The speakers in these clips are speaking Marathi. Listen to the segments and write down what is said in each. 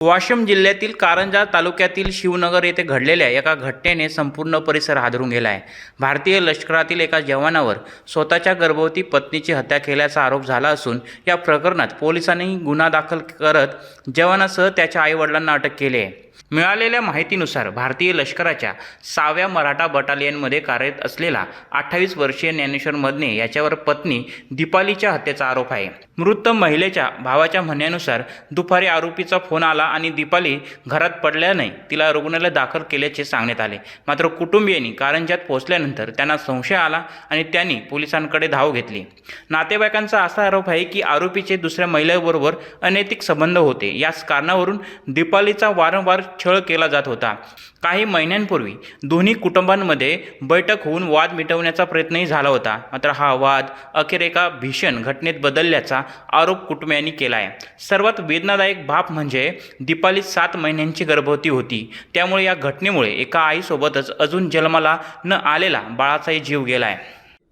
वाशिम जिल्ह्यातील कारंजा तालुक्यातील शिवनगर येथे घडलेल्या एका घटनेने संपूर्ण परिसर हादरून गेला आहे। भारतीय लष्करातील एका जवानावर स्वतःच्या गर्भवती पत्नीची हत्या केल्याचा आरोप झाला असून या प्रकरणात पोलिसांनी गुन्हा दाखल करत जवानासह त्याच्या आईवडिलांना अटक केली आहे। मिळालेल्या माहितीनुसार भारतीय लष्कराच्या 6व्या मराठा बटालियनमध्ये कार्यरत असलेला 28 वर्षीय ज्ञानेश्वर मदने याच्यावर पत्नी दीपालीच्या हत्येचा आरोप आहे। मृत महिलेच्या भावाच्या म्हणण्यानुसार दुपारी आरोपीचा फोन आला आणि दीपाली घरात पडल्याने तिला रुग्णालयात दाखल केल्याचे सांगण्यात आले। मात्र कुटुंबियांनी कारंजात पोहोचल्यानंतर त्यांना संशय आला आणि त्यांनी पोलिसांकडे धाव घेतली। नातेवाईकांचा असा आरोप आहे की आरोपीचे दुसऱ्या महिलेबरोबर अनैतिक संबंध होते। याच कारणावरून दीपालीचा वारंवार छळ केला जात होता। काही महिन्यांपूर्वी दोन्ही कुटुंबांमध्ये बैठक होऊन वाद मिटवण्याचा प्रयत्नही झाला होता। मात्र हा वाद अखेर एका भीषण घटनेत बदलल्याचा आरोप कुटुंबियांनी केला आहे। सर्वात वेदनादायक बाब म्हणजे दीपाली 7 महिन्यांची गर्भवती होती। त्यामुळे या घटनेमुळे एका आईसोबतच अजून जन्माला न आलेला बाळाचाही जीव गेलाय।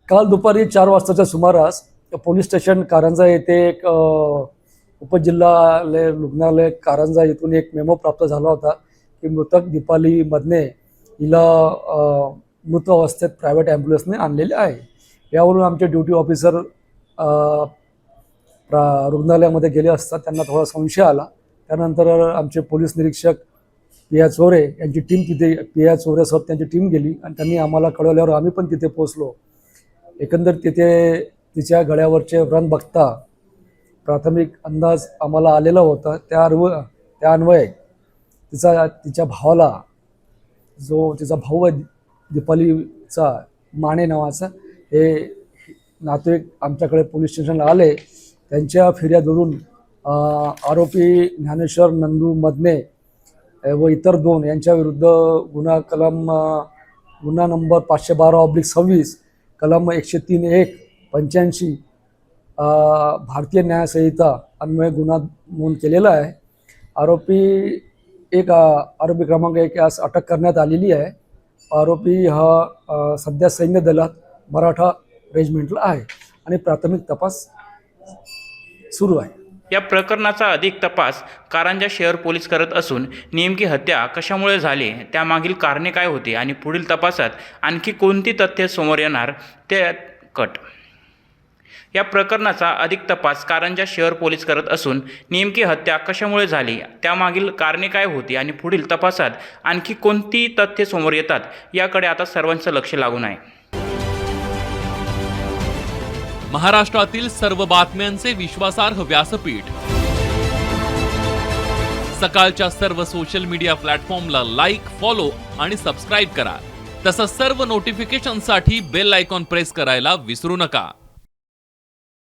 काल दुपारी 4 वाजताच्या सुमारास पोलीस स्टेशन कारंजा येथे एक उपजिल्हा रुग्णालय कारंजा येथून एक मेमो प्राप्त झाला होता की मृतक दीपाली मदने हिला मृत अवस्थेत प्रायव्हेट ॲम्ब्युलन्सने आणलेले आहे। यावरून आमचे ड्युटी ऑफिसर रुग्णालयामध्ये गेले असता त्यांना थोडा संशय आला। त्यानंतर आमचे पोलीस निरीक्षक पी.आय. चोरे यांची टीम तिथे पी.आय. चोरेसोबत त्यांची टीम गेली आणि त्यांनी आम्हाला कळवल्यावर आम्ही पण तिथे पोहोचलो। एकंदर तिथे तिच्या गळ्यावरचे व्रण बघता प्राथमिक अंदाज आम्हाला आलेला होता। त्या अन्वये तिच्या भावाला, जो तिचा भाऊ आहे दीपालीचा माने नावाचा, हे नातेवाईक आमच्याकडे पोलीस स्टेशनला आले। त्यांच्या फिर्यादवरून आरोपी ज्ञानेश्वर नंदू मदने व इतर 2 यांच्या विरुद्ध गुन्हा नंबर 512/26 कलम 103(1) 85 भारतीय न्याय संहिता अन्वये गुन्हा नोंद केलेला आहे। आरोपी क्रमांक 1 यास अटक करण्यात आलेली आहे। आरोपी हा सध्या सैन्य दलात मराठा रेजिमेंटला आहे आणि प्राथमिक तपास सुरू आहे। या प्रकरणाचा अधिक तपास कारंजा शहर पोलीस करत असून नेमकी हत्या कशामुळे झाली, त्यामागील कारणे काय होती आणि पुढील तपासात आणखी कोणती तथ्ये समोर येणार ते या प्रकरणाचा अधिक तपास कारंजा शहर पोलीस करत असून नेमकी हत्या कशामुळे झाली, त्यामागील कारणे काय होती आणि पुढील तपासात आणखी कोणती तथ्ये समोर येतात याकडे आता सर्वांचं लक्ष लागून आहे। महाराष्ट्रातील सर्व बातम्यांचे विश्वासार्ह व्यासपीठ, सकाळच्या सर्व सोशल मीडिया प्लॅटफॉर्मला लाईक, फॉलो आणि सबस्क्राईब करा। तसंच सर्व नोटिफिकेशनसाठी बेल आयकॉन प्रेस करायला विसरू नका।